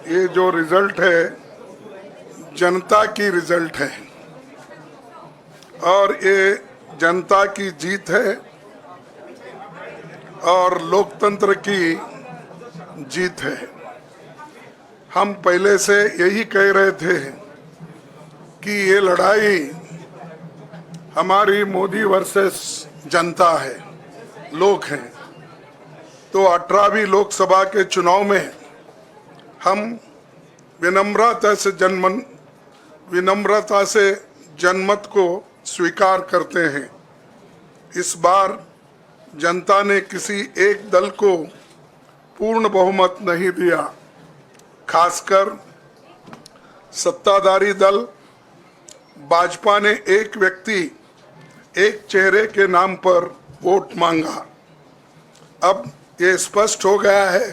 ये जो रिजल्ट है जनता की रिजल्ट है और ये जनता की जीत है और लोकतंत्र की जीत है। हम पहले से यही कह रहे थे कि ये लड़ाई हमारी मोदी वर्सेस जनता है, लोग हैं। तो 18वीं लोकसभा के चुनाव में हम विनम्रता से जनमत को स्वीकार करते हैं। इस बार जनता ने किसी एक दल को पूर्ण बहुमत नहीं दिया, खासकर सत्ताधारी दल भाजपा ने एक व्यक्ति एक चेहरे के नाम पर वोट मांगा। अब ये स्पष्ट हो गया है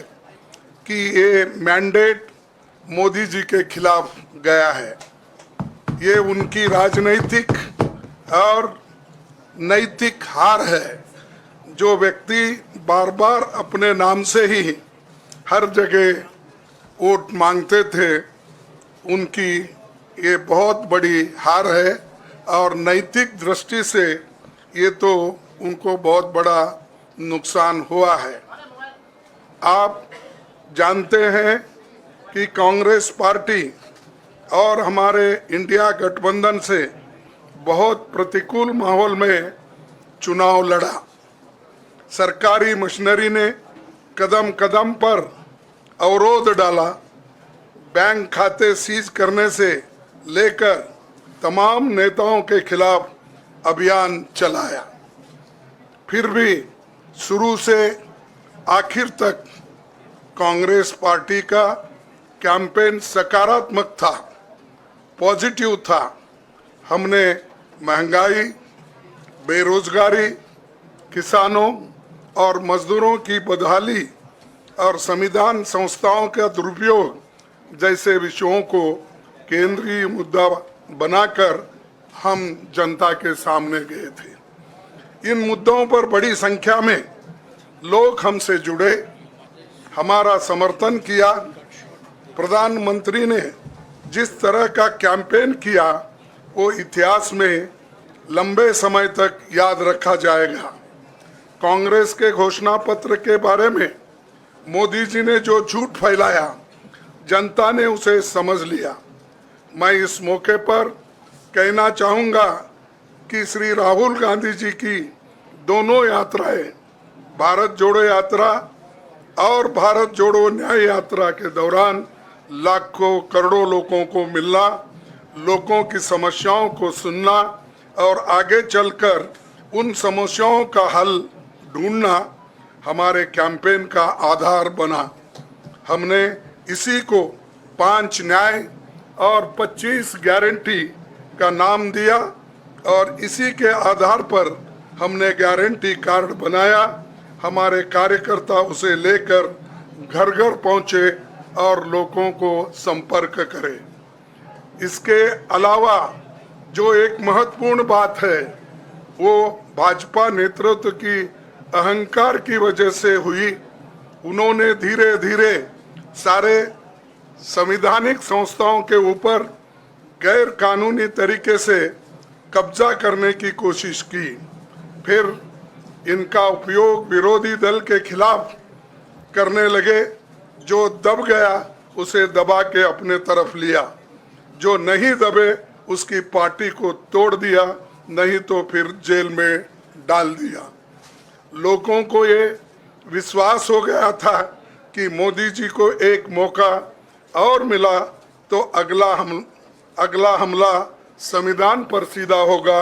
कि ये मैंडेट मोदी जी के खिलाफ गया है। ये उनकी राजनीतिक और नैतिक हार है। जो व्यक्ति बार बार अपने नाम से ही हर जगह वोट मांगते थे, उनकी ये बहुत बड़ी हार है और नैतिक दृष्टि से ये तो उनको बहुत बड़ा नुकसान हुआ है। आप जानते हैं कि कांग्रेस पार्टी और हमारे इंडिया गठबंधन से बहुत प्रतिकूल माहौल में चुनाव लड़ा। सरकारी मशीनरी ने कदम कदम पर अवरोध डाला। बैंक खाते सीज करने से लेकर तमाम नेताओं के खिलाफ अभियान चलाया। फिर भी शुरू से आखिर तक कांग्रेस पार्टी का कैंपेन सकारात्मक था, पॉजिटिव था। हमने महंगाई, बेरोजगारी, किसानों और मजदूरों की बदहाली और संविधान संस्थाओं का दुरुपयोग जैसे विषयों को केंद्रीय मुद्दा बनाकर हम जनता के सामने गए थे। इन मुद्दों पर बड़ी संख्या में लोग हमसे जुड़े, हमारा समर्थन किया। प्रधानमंत्री ने जिस तरह का कैंपेन किया वो इतिहास में लंबे समय तक याद रखा जाएगा। कांग्रेस के घोषणा पत्र के बारे में मोदी जी ने जो झूठ फैलाया, जनता ने उसे समझ लिया। मैं इस मौके पर कहना चाहूँगा कि श्री राहुल गांधी जी की दोनों यात्राएं, भारत जोड़ो यात्रा और भारत जोड़ो न्याय यात्रा के दौरान लाखों करोड़ों लोगों को मिलना, लोगों की समस्याओं को सुनना और आगे चलकर उन समस्याओं का हल ढूंढना हमारे कैंपेन का आधार बना। हमने इसी को 5 न्याय और 25 गारंटी का नाम दिया और इसी के आधार पर हमने गारंटी कार्ड बनाया। हमारे कार्यकर्ता उसे लेकर घर घर पहुंचे और लोगों को संपर्क करें। इसके अलावा जो एक महत्वपूर्ण बात है वो भाजपा नेतृत्व की अहंकार की वजह से हुई। उन्होंने धीरे धीरे सारे संवैधानिक संस्थाओं के ऊपर गैर कानूनी तरीके से कब्जा करने की कोशिश की। फिर इनका उपयोग विरोधी दल के खिलाफ करने लगे। जो दब गया उसे दबा के अपने तरफ लिया, जो नहीं दबे उसकी पार्टी को तोड़ दिया, नहीं तो फिर जेल में डाल दिया। लोगों को ये विश्वास हो गया था कि मोदी जी को एक मौका और मिला तो अगला हमला संविधान पर सीधा होगा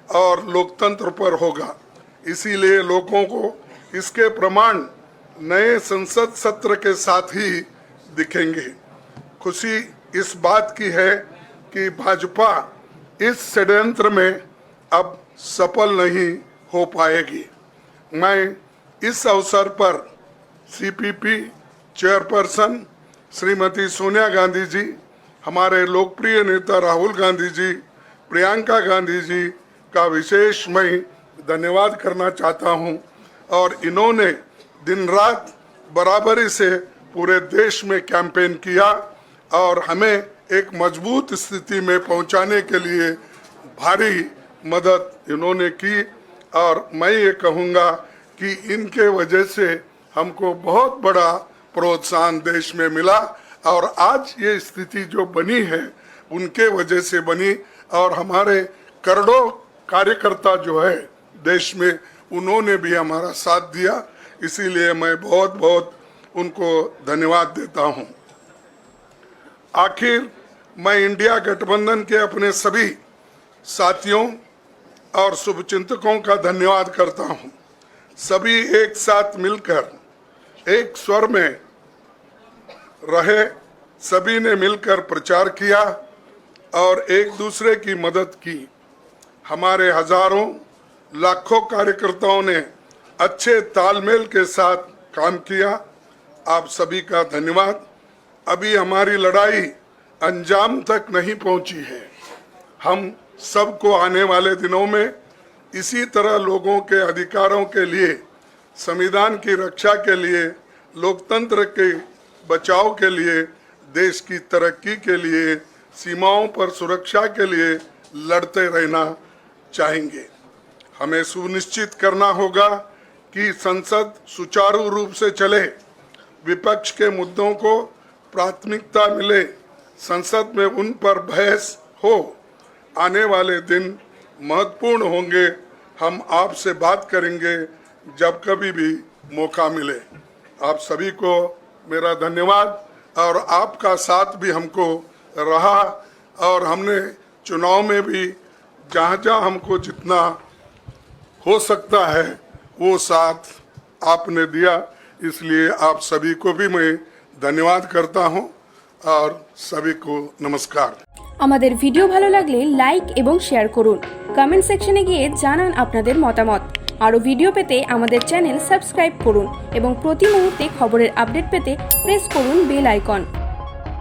और लोकतंत्र पर होगा। इसीलिए लोगों को इसके प्रमाण नए संसद सत्र के साथ ही दिखेंगे। खुशी इस बात की है कि भाजपा इस षड्यंत्र में अब सफल नहीं हो पाएगी। मैं इस अवसर पर सीपीपी चेयरपर्सन श्रीमती सोनिया गांधी जी, हमारे लोकप्रिय नेता राहुल गांधी जी, प्रियंका गांधी जी का विशेष मैं धन्यवाद करना चाहता हूं। और इन्होंने दिन रात बराबरी से पूरे देश में कैंपेन किया और हमें एक मजबूत स्थिति में पहुंचाने के लिए भारी मदद इन्होंने की। और मैं ये कहूँगा कि इनके वजह से हमको बहुत बड़ा प्रोत्साहन देश में मिला और आज ये स्थिति जो बनी है उनके वजह से बनी। और हमारे करोड़ों कार्यकर्ता जो है देश में, उन्होंने भी हमारा साथ दिया, इसीलिए मैं बहुत बहुत उनको धन्यवाद देता हूं। आखिर मैं इंडिया गठबंधन के अपने सभी साथियों और शुभचिंतकों का धन्यवाद करता हूं। सभी एक साथ मिलकर एक स्वर में रहे, सभी ने मिलकर प्रचार किया और एक दूसरे की मदद की। हमारे हजारों लाखों कार्यकर्ताओं ने अच्छे तालमेल के साथ काम किया। आप सभी का धन्यवाद। अभी हमारी लड़ाई अंजाम तक नहीं पहुंची है। हम सबको आने वाले दिनों में इसी तरह लोगों के अधिकारों के लिए, संविधान की रक्षा के लिए, लोकतंत्र के बचाव के लिए, देश की तरक्की के लिए, सीमाओं पर सुरक्षा के लिए लड़ते रहना चाहेंगे। हमें सुनिश्चित करना होगा कि संसद सुचारू रूप से चले, विपक्ष के मुद्दों को प्राथमिकता मिले, संसद में उन पर बहस हो। आने वाले दिन महत्वपूर्ण होंगे। हम आपसे बात करेंगे जब कभी भी मौका मिले। आप सभी को मेरा धन्यवाद। और आपका साथ भी हमको रहा और हमने चुनाव में भी जहाँ जहाँ हमको जितना हो सकता है वो साथ आपने दिया, इसलिए आप सभी को भी मैं धन्यवाद करता हूँ और सभी को नमस्कार। আমাদের ভিডিও ভালো লাগলে লাইক এবং শেয়ার করুন। কমেন্ট সেকশনে গিয়ে জানান আপনাদের মতামত। আরও ভিডিও পেতে আমাদের চ্যানেল সাবস্ক্রাইব করুন এবং প্রতি মুহূর্তে খবরের আপডেট পেতে প্রেস করুন বেল আইকন।